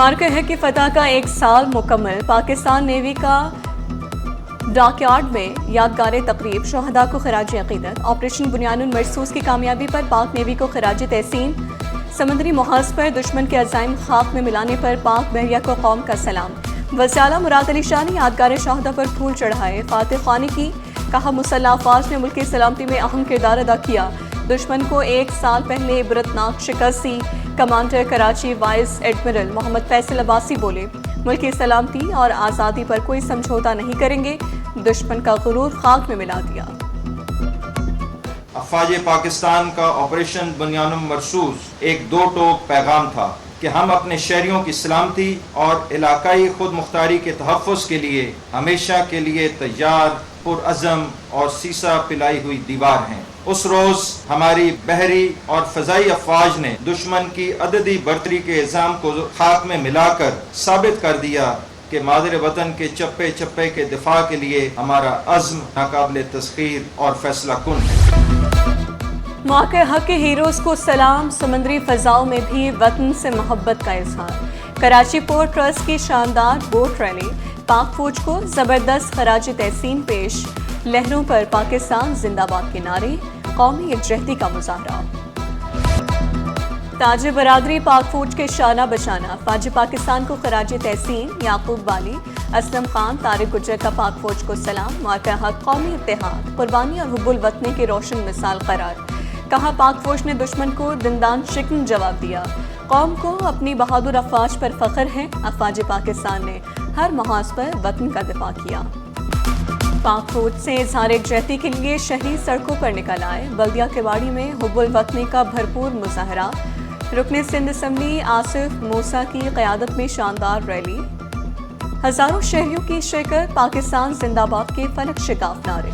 मार्का है कि फतह का 1 साल मुकम्मल। पाकिस्तान नेवी का डॉकयार्ड में यादगार तकरीब, शहदा को खराज अकीदत। ऑपरेशन बुनियानुल मरसूस की कामयाबी पर पाक नेवी को खराज तहसीन। समुद्री मुहाज पर दुश्मन के अज़ाइम खाक में मिलाने पर पाक बहरिया को कौम का सलाम। वज़ीर-ए-आला मुराद अली शाह ने यादगार शहदा पर फूल चढ़ाए, फातिह ख्वानी की। कहा मुसल्लह अफ़वाज ने मुल्क की सलामती में अहम किरदार अदा किया। दुश्मन को 1 साल पहले इबरतनाक शिकस्त दी। Commander Karachi vice admiral Mohammad Faisal Abbasi बोले, मुल्क की सलामती और आज़ादी पर कोई समझौता नहीं करेंगे। दुश्मन का गुरूर खाक में मिला दिया। अफ़वाज पाकिस्तान का ऑपरेशन बुनियानुल मरसूस एक दो टोक पैगाम था कि हम अपने शहरियों की सलामती और इलाकाई खुद मुख्तारी के तहफ़्फ़ुज़ के लिए हमेशा के लिए तैयार, पुरअज़म और सीसा पिलाई हुई दीवार हैं। उस रोज़ हमारी बहरी और फ़ज़ाई अफ़वाज ने दुश्मन की अददी बर्तरी के इल्ज़ाम को खाक में मिलाकर साबित कर दिया कि मादर वतन के चप्पे चप्पे के दिफा के लिए हमारा अज़्म नाकाबिल तस्ख़ीर और फैसला कुन है। मौके हक के हीरोज़ को सलाम। समुद्री फ़ज़ाओं में भी वतन से मोहब्बत का इज़हार। कराची पोर्ट ट्रस्ट की शानदार बोट रैली, पाक फौज को ज़बरदस्त खराज तहसीन पेश। लहरों पर पाकिस्तान जिंदाबाद के नारे, कौमी यकजहती का मुजाहरा। ताज बरादरी पाक फौज के शाना बशाना। फ़ौज पाकिस्तान को खराज तहसीन। याकूब वाली, असलम खान, तारिक गुजर का पाक फौज को सलाम। मौका हक कौमी इत्तेहाद, कुर्बानी और हुब्बुल वतनी की रोशन मिसाल करार। कहा पाक फौज ने दुश्मन को दंदान शिकन जवाब दिया। कौम को अपनी बहादुर अफवाज पर फख्र है। अफवाज पाकिस्तान ने हर महाज पर वतन का दिफा किया। पाक फौज से इज़हार यकजहती के लिए शहरी सड़कों पर निकल आए। बल्दिया केवाड़ी में हुब्बुल वतनी का भरपूर मुजाहरा। रुकने सिंध असम्बली आसिफ मूसा की क़यादत में शानदार रैली। हज़ारों शहरियों की शिरकत। पाकिस्तान जिंदाबाद के फलक शिकाफ नारे।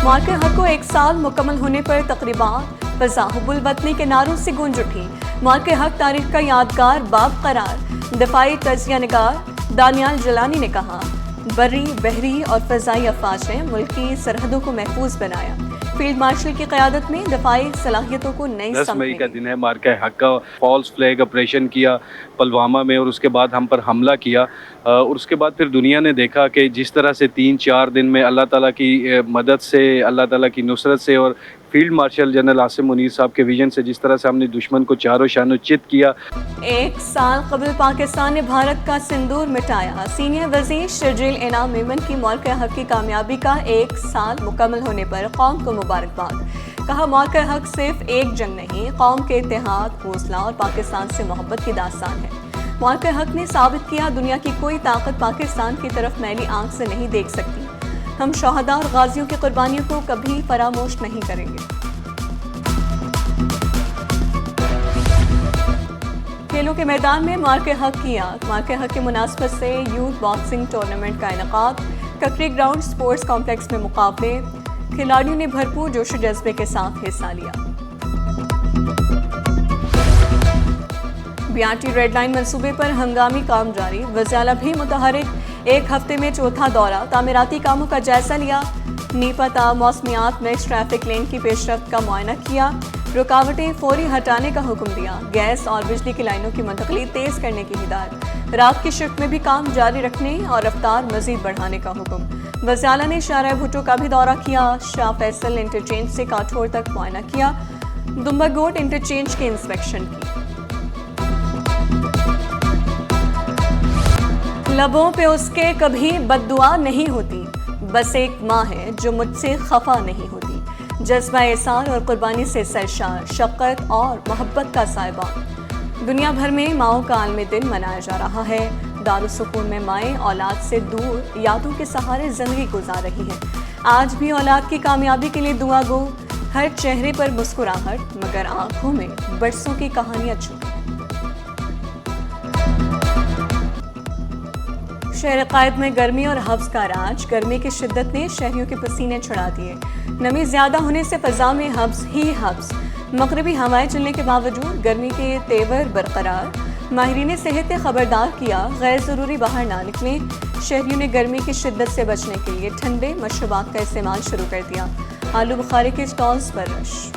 मौके हक को 1 साल मुकम्मल होने पर तकरीबात, फ़ज़ा हुब्बुल वतनी के नारों से गूंज उठी। मौके हक तारीख का यादगार बाब करार। दिफाई तजिया निगार दानियाल जलानी ने कहा, बर्री, बहरी और फ़ज़ाई अफ़वाज ने मुल्क की सरहदों को महफूज बनाया। फील्ड मार्शल की क़यादत में दफाई सलाहियतों को नई 10 मई का दिन है। मार्का हक का फॉल्स फ्लैग ऑपरेशन किया पुलवामा में और उसके बाद हम पर हमला किया और उसके बाद फिर दुनिया ने देखा कि जिस तरह से 3-4 दिन में अल्लाह ताला की मदद से, अल्लाह ताला की नुसरत से और field marshal general Asim Munir साहब के विजन से जिस तरह से हमने दुश्मन को चारों शानों चित किया। 1 साल कबल पाकिस्तान ने भारत का सिंदूर मिटाया। सीनियर वज़ीर शर्जील इनाम मेमन की मौके हक की कामयाबी का 1 साल मुकम्मल होने पर कौम को मुबारकबाद। कहा मौके हक सिर्फ एक जंग नहीं, कौम के इत्तेहाद, हौसला और पाकिस्तान से मोहब्बत की दास्तान है। मौके हक ने साबित किया दुनिया की कोई ताकत पाकिस्तान की तरफ मैली आंख से नहीं देख सकती। हम शहदा और गाजियों की कुर्बानियों को कभी फरामोश नहीं करेंगे। खेलों के मैदान में मार्के हक की याद। मार्के हक की मुनासबत से यूथ बॉक्सिंग टूर्नामेंट का इनेकाद। ककरी ग्राउंड स्पोर्ट्स कॉम्प्लेक्स में मुकाबले। खिलाड़ियों ने भरपूर जोश जज्बे के साथ हिस्सा लिया। बीआरटी रेड लाइन मंसूबे पर हंगामी काम जारी। वज़ीर-ए-आला भी मुतहरिक। 1 हफ्ते में चौथा दौरा। तामीराती कामों का जायजा लिया। नीपता मौसमियात मिक्स ट्रैफिक लेन की पेशरफ्त का मुआयना किया। रुकावटें फौरी हटाने का हुक्म दिया। गैस और बिजली की लाइनों की मुंतकली तेज करने की हिदायत। रात की शिफ्ट में भी काम जारी रखने और रफ्तार मजीद बढ़ाने का हुक्म। वज़ीर-ए-आला ने शाहराह भुट्टो का भी दौरा किया। शाह फैसल इंटरचेंज से काठोर तक मुआयना किया। दुम्बागोट इंटरचेंज की इंस्पेक्शन की। लबों पे उसके कभी बद्दुआ नहीं होती, बस एक माँ है जो मुझसे खफा नहीं होती। जज्बा एहसान और कुर्बानी से सरशार, शफ़क़त और मोहब्बत का साहिबान। दुनिया भर में माओं का आलमी दिन मनाया जा रहा है। दारुस्सूकून में माएँ औलाद से दूर यादों के सहारे ज़िंदगी गुजार रही हैं। आज भी औलाद की कामयाबी के लिए दुआ गो। हर चेहरे पर मुस्कुराहट, मगर आँखों में बरसों की कहानियाँ छुपी। शहर कायद में गर्मी और हब्स का राज। गर्मी की शिद्दत ने शहरियों के पसीने छुड़ा दिए। नमी ज्यादा होने से फजा में हब्स ही हब्स। मगरबी हवाएं चलने के बावजूद गर्मी के तेवर बरकरार। माहिरीन सेहत ने खबरदार किया गैर ज़रूरी बाहर ना निकलें। शहरियों ने गर्मी की शिद्दत से बचने के लिए ठंडे मशरूबात का इस्तेमाल शुरू कर दिया। आलू बुखारे के स्टॉल्स पर रश।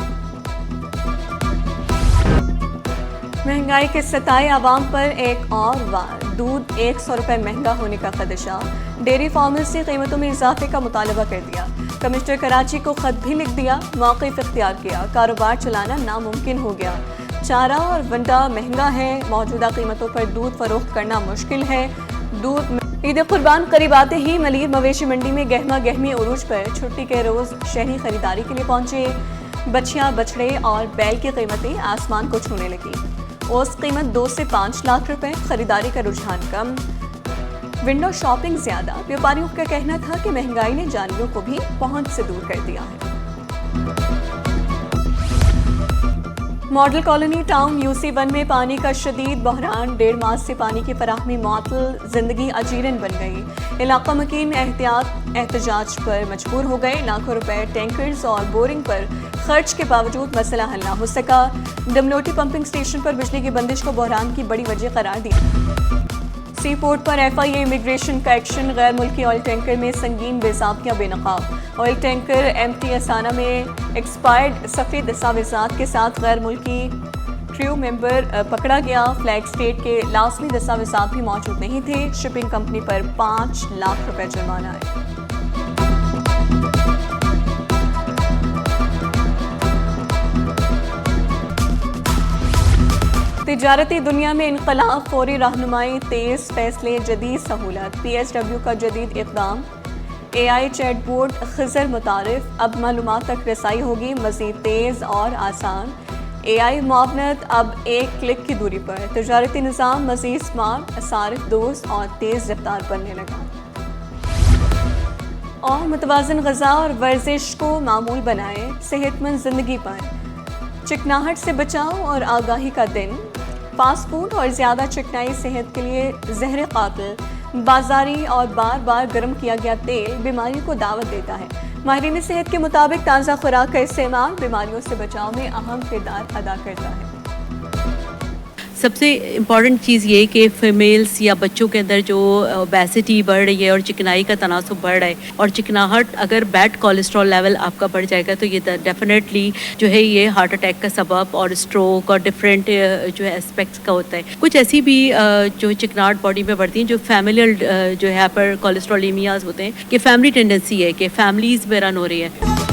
महंगाई के सताए आवाम पर एक और वार, दूध 100 रुपये महंगा होने का खदशा। डेयरी फार्मर्स से कीमतों में इजाफे का मुतालबा कर दिया। कमिश्नर कराची को खत भी लिख दिया, मौक़िफ़ इख्तियार किया, कारोबार चलाना नामुमकिन हो गया। चारा और वंडा महंगा है, मौजूदा कीमतों पर दूध फरोख्त करना मुश्किल है। ईद कुर्बान करीब आते ही मलीर मवेशी मंडी में गहमा गहमी उरूज पर छुट्टी के रोज़ शहरी खरीदारी के लिए पहुंचे। बछिया, बछड़े और बैल की कीमतें आसमान को छूने लगी। औसत कीमत 2 से 5 लाख रुपए, खरीदारी का रुझान कम, विंडो शॉपिंग ज्यादा। व्यापारियों का कहना था कि महंगाई ने जानवरों को भी पहुंच से दूर कर दिया है। मॉडल कॉलोनी टाउन UC1 में पानी का शदीद बहरान, 1.5 माह से पानी की फराहमी मुअत्तल, जिंदगी अजीरन बन गई। इलाका मकीन एहतजाज पर मजबूर हो गए। लाखों रुपए टैंकर्स और बोरिंग पर खर्च के बावजूद मसला हल न हो सका। डमलोटी पंपिंग स्टेशन पर बिजली की बंदिश को बहरान की बड़ी वजह करार दिया। सी पोर्ट पर FIA इमिग्रेशन का एक्शन, गैर मुल्की ऑयल टैंकर में संगीन बेज़ाब्तियाँ बेनकाब। ऑयल टैंकर MT असाना में एक्सपायर्ड सफ़ेद दस्तावेज़ात के साथ गैर मुल्की क्रू मेंबर पकड़ा गया। फ्लैग स्टेट के लाजमी दस्तावेज़ात भी मौजूद नहीं थे। शिपिंग कंपनी पर 5 लाख रुपए जुर्माना है। तिजारती दुनिया में इनकलाब, फौरी रहनुमाई, तेज़ फैसले, जदीद सहूलत। PSW का जदीद इक़दाम, AI चैट बोर्ड खिज़र मुतारिफ, अब मालूमात तक रसाई होगी मज़ीद तेज़ और आसान। AI मुआवनत अब 1 क्लिक की दूरी पर। तिजारती निज़ाम मज़ीद स्मार्ट, सारिफ दोस्त और तेज़ रफ्तार बनने लगा। और मुतवाज़िन ग़िज़ा और वर्जिश को मामूल बनाए, सेहतमंद ज़िंदगी पाएँ। चिकनाहट से बचाव और आगाही का दिन। फास्ट फूड और ज़्यादा चिकनाई सेहत के लिए ज़हर कातिल। बाजारी और बार बार गर्म किया गया तेल बीमारियों को दावत देता है। माहिरीन सेहत के मुताबिक ताज़ा खुराक का इस्तेमाल बीमारियों से बचाव में अहम किरदार अदा करता है। सबसे इम्पॉर्टेंट चीज़ ये कि फ़ीमेल्स या बच्चों के अंदर जो ओबेसिटी बढ़ रही है और चिकनाई का तनासुब बढ़ रहा है, और चिकनाहट अगर बैड कोलेस्ट्रॉल लेवल आपका बढ़ जाएगा तो ये डेफिनेटली जो है ये हार्ट अटैक का सबब और स्ट्रोक और डिफरेंट जो है एस्पेक्ट्स का होता है। कुछ ऐसी भी जो चिकनाहट बॉडी में बढ़ती हैं जो फैमिलियल जो है पर कोलेस्ट्रॉलीमियाज होते हैं कि फैमिली टेंडेंसी है कि फैमिलीज़ में रन हो रही है।